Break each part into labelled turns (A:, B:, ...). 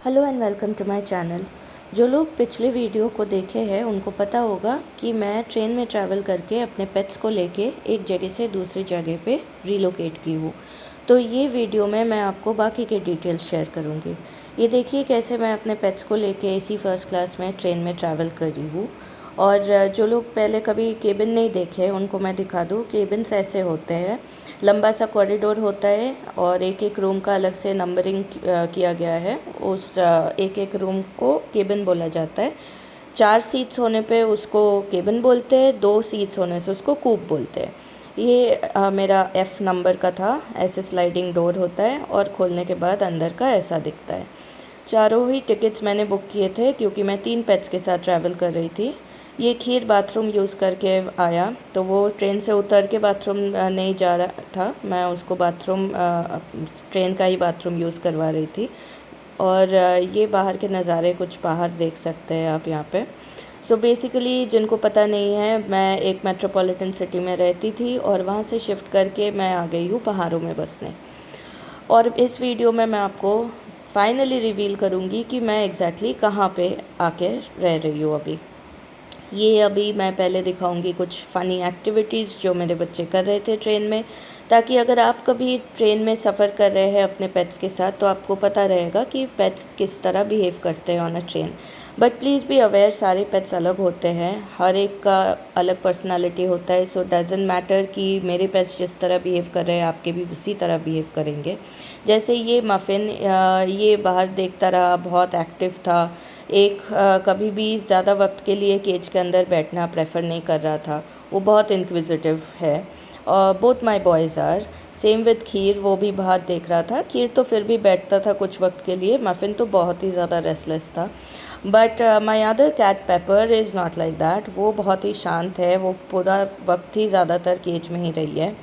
A: Hello and welcome to my channel. जो लोग पिछले वीडियो को देखे हैं उनको पता होगा कि मैं ट्रेन में ट्रैवल करके अपने पेट्स को लेके एक जगह से दूसरी जगह पे रिलोकेट की हूँ। तो ये वीडियो में मैं आपको बाकी के डिटेल्स शेयर करूँगी। ये देखिए कैसे मैं अपने पेट्स को लेके एसी फर्स्ट क्लास में ट्रेन में ट्रैवल कर रही हूँ। और जो लोग पहले कभी केबिन नहीं देखे उनको मैं दिखा दूँ। केबिन्स ऐसे होते हैं, लंबा सा कॉरिडोर होता है और एक एक रूम का अलग से नंबरिंग किया गया है। उस एक एक रूम को केबिन बोला जाता है। 4 सीट्स होने पे उसको केबिन बोलते हैं, 2 सीट्स होने से उसको कूप बोलते हैं। ये मेरा F नंबर का था। ऐसे स्लाइडिंग डोर होता है और खोलने के बाद अंदर का ऐसा दिखता है। चारों ही टिकट्स मैंने बुक किए थे क्योंकि मैं 3 पेट्स के साथ ट्रैवल कर रही थी। ये खीर बाथरूम यूज़ करके आया, तो वो ट्रेन से उतर के बाथरूम नहीं जा रहा था। मैं उसको बाथरूम ट्रेन का ही बाथरूम यूज़ करवा रही थी। और ये बाहर के नज़ारे कुछ बाहर देख सकते हैं आप यहाँ पे। सो बेसिकली जिनको पता नहीं है, मैं एक मेट्रोपॉलिटन सिटी में रहती थी और वहाँ से शिफ्ट करके मैं आ गई हूँ पहाड़ों में बसने। और इस वीडियो में मैं आपको फाइनली रिवील करूँगी कि मैं एग्जैक्टली कहाँ पे आके रह रही हूँ अभी। ये अभी मैं पहले दिखाऊंगी कुछ फ़नी एक्टिविटीज़ जो मेरे बच्चे कर रहे थे ट्रेन में, ताकि अगर आप कभी ट्रेन में सफ़र कर रहे हैं अपने पेट्स के साथ तो आपको पता रहेगा कि पेट्स किस तरह बिहेव करते हैं on a train. But please be aware, सारे पेट्स अलग होते हैं, हर एक का अलग पर्सनालिटी होता है। सो डजेंट मैटर कि मेरे पेट्स जिस तरह बिहेव कर रहे हैं आपके भी उसी तरह बिहेव करेंगे। जैसे ये मफ़िन, ये बाहर देखता रहा, बहुत एक्टिव था। कभी भी ज़्यादा वक्त के लिए केज के अंदर बैठना प्रेफर नहीं कर रहा था। वो बहुत इंक्विजिटिव है। Both my boys are same with kheer. वो भी बहुत देख रहा था। खीर तो फिर भी बैठता था कुछ वक्त के लिए, मफ़िन तो बहुत ही ज़्यादा रेस्टलेस था। But my other cat paper is not like that. वो बहुत ही शांत है, वो पूरा वक्त ही ज़्यादातर केज में ही रही है।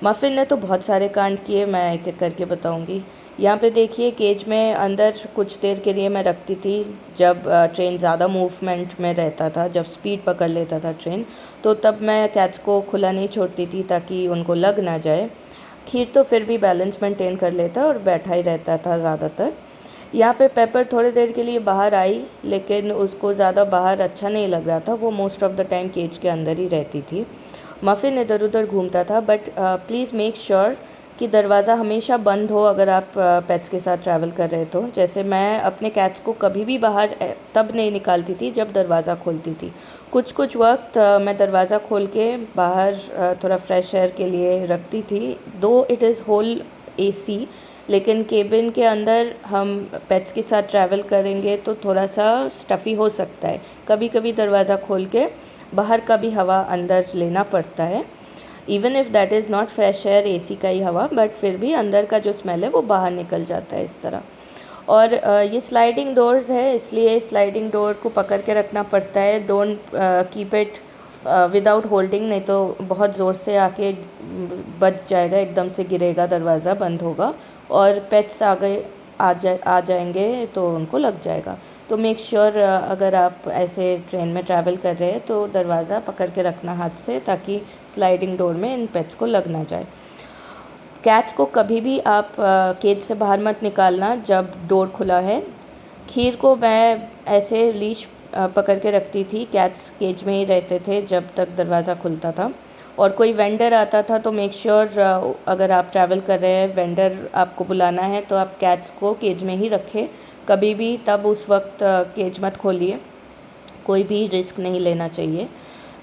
A: मफ़िन ने तो बहुत सारे कांड किए, मैं एक एक करके बताऊंगी। यहाँ पे देखिए, केज में अंदर कुछ देर के लिए मैं रखती थी जब ट्रेन ज़्यादा मूवमेंट में रहता था, जब स्पीड पकड़ लेता था ट्रेन, तो तब मैं कैट्स को खुला नहीं छोड़ती थी ताकि उनको लग ना जाए। खीर तो फिर भी बैलेंस मेंटेन कर लेता और बैठा ही रहता था ज़्यादातर। यहाँ पे पेपर थोड़ी देर के लिए बाहर आई, लेकिन उसको ज़्यादा बाहर अच्छा नहीं लग रहा था। वो most of the time cage के अंदर ही रहती थी। मफ़िन इधर उधर घूमता था। बट प्लीज़ मेक श्योर कि दरवाज़ा हमेशा बंद हो अगर आप पेट्स के साथ ट्रैवल कर रहे तो। जैसे मैं अपने कैट्स को कभी भी बाहर तब नहीं निकालती थी जब दरवाज़ा खोलती थी। कुछ कुछ वक्त मैं दरवाज़ा खोल के बाहर थोड़ा फ्रेश एयर के लिए रखती थी। दो इट इज़ होल एसी, लेकिन केबिन के अंदर हम पेट्स के साथ ट्रैवल करेंगे तो थोड़ा सा स्टफ़ी हो सकता है। कभी कभी दरवाज़ा खोल के बाहर का भी हवा अंदर लेना पड़ता है। Even if that is not fresh air, AC का ही हवा, बट फिर भी अंदर का जो स्मेल है वो बाहर निकल जाता है इस तरह। और ये स्लाइडिंग डोर्स है, इसलिए स्लाइडिंग डोर को पकड़ के रखना पड़ता है। Don't keep it without holding, नहीं तो बहुत ज़ोर से आके बच जाएगा, एकदम से गिरेगा, दरवाज़ा बंद होगा और पेट्स आ जाएंगे तो उनको लग जाएगा। तो मेक श्योर अगर आप ऐसे ट्रेन में ट्रैवल कर रहे हैं तो दरवाज़ा पकड़ के रखना हाथ से, ताकि स्लाइडिंग डोर में इन पेट्स को लग ना जाए। कैट्स को कभी भी आप केज से बाहर मत निकालना जब डोर खुला है। खीर को मैं ऐसे लीश पकड़ के रखती थी, कैट्स केज में ही रहते थे जब तक दरवाज़ा खुलता था। और कोई वेंडर आता था तो मेक श्योर अगर आप ट्रैवल कर रहे हैं, वेंडर आपको बुलाना है तो आप कैट्स को केज में ही रखें कभी भी। तब उस वक्त केज मत खोलिए, कोई भी रिस्क नहीं लेना चाहिए।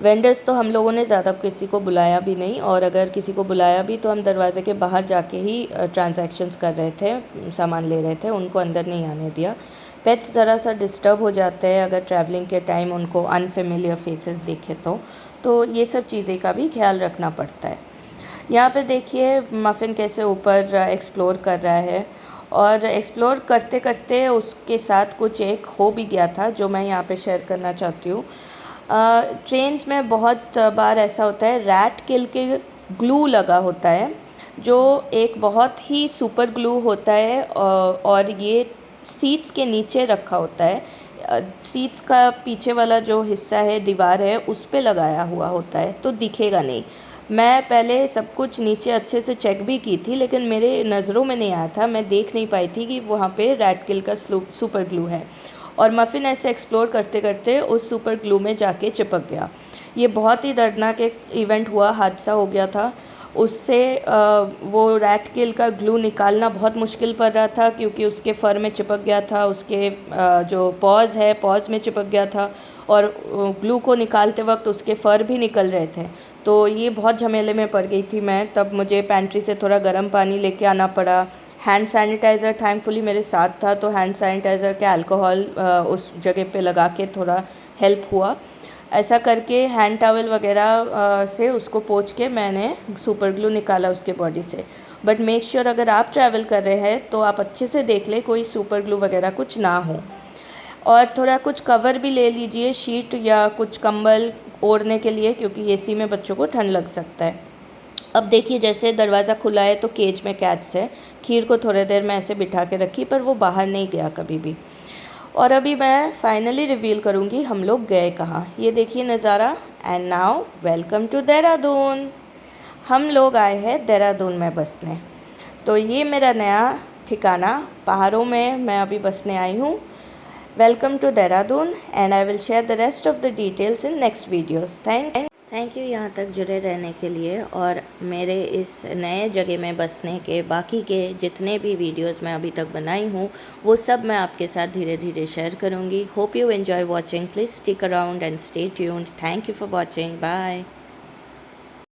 A: वेंडर्स तो हम लोगों ने ज़्यादा किसी को बुलाया भी नहीं, और अगर किसी को बुलाया भी तो हम दरवाज़े के बाहर जाके ही ट्रांजैक्शंस कर रहे थे, सामान ले रहे थे, उनको अंदर नहीं आने दिया। पेट्स ज़रा सा डिस्टर्ब हो जाते हैं अगर ट्रैवलिंग के टाइम उनको अनफेमिलियर फेसेस देखे तो ये सब चीज़ें का भी ख्याल रखना पड़ता है। यहाँ पे देखिए मफ़िन कैसे ऊपर एक्सप्लोर कर रहा है, और एक्सप्लोर करते करते उसके साथ कुछ एक हो भी गया था जो मैं यहाँ पे शेयर करना चाहती हूँ। ट्रेन्स में बहुत बार ऐसा होता है, रैट किल के ग्लू लगा होता है जो एक बहुत ही सुपर ग्लू होता है, और ये सीट्स के नीचे रखा होता है। सीट्स का पीछे वाला जो हिस्सा है, दीवार है, उस पे लगाया हुआ होता है तो दिखेगा नहीं। मैं पहले सब कुछ नीचे अच्छे से चेक भी की थी, लेकिन मेरे नज़रों में नहीं आया था, मैं देख नहीं पाई थी कि वहाँ पे रैट किल का सुपर ग्लू है। और मफ़िन ऐसे एक्सप्लोर करते करते उस सुपर ग्लू में जाके चिपक गया। ये बहुत ही दर्दनाक एक इवेंट हुआ, हादसा हो गया था। उससे वो रैट किल का ग्लू निकालना बहुत मुश्किल पड़ रहा था, क्योंकि उसके फ़र में चिपक गया था, उसके जो पॉज़ है पॉज़ में चिपक गया था, और ग्लू को निकालते वक्त उसके फ़र भी निकल रहे थे। तो ये बहुत झमेले में पड़ गई थी मैं। तब मुझे पेंट्री से थोड़ा गर्म पानी लेके आना पड़ा। हैंड सैनिटाइज़र थैंकफुली मेरे साथ था, तो हैंड सैनिटाइज़र के अल्कोहल उस जगह पे लगा के थोड़ा हेल्प हुआ। ऐसा करके हैंड टॉवल वगैरह से उसको पोंछ के मैंने सुपर ग्लू निकाला उसके बॉडी से। बट मेक श्योर अगर आप ट्रैवल कर रहे हैं तो आप अच्छे से देख लें कोई सुपर ग्लू वगैरह कुछ ना हो। और थोड़ा कुछ कवर भी ले लीजिए, शीट या कुछ कंबल ओढ़ने के लिए, क्योंकि एसी में बच्चों को ठंड लग सकता है। अब देखिए, जैसे दरवाज़ा खुला है तो केज में कैट्स है। खीर को थोड़ी देर मैं ऐसे बिठा के रखी, पर वो बाहर नहीं गया कभी भी। और अभी मैं फाइनली रिवील करूँगी हम लोग गए कहाँ। ये देखिए नज़ारा। And now welcome to Dehradun. हम लोग आए हैं देहरादून में बसने। तो ये मेरा नया ठिकाना, पहाड़ों में मैं अभी बसने आई हूँ। Welcome to Dehradun, and I will share the rest of the details in next videos. Thank you यहाँ तक जुड़े रहने के लिए। और मेरे इस नए जगह में बसने के बाकी के जितने भी वीडियोस मैं अभी तक बनाई हूँ, वो सब मैं आपके साथ धीरे धीरे शेयर करूँगी। Hope you enjoy watching. Please stick around and stay tuned. Thank you for watching. Bye.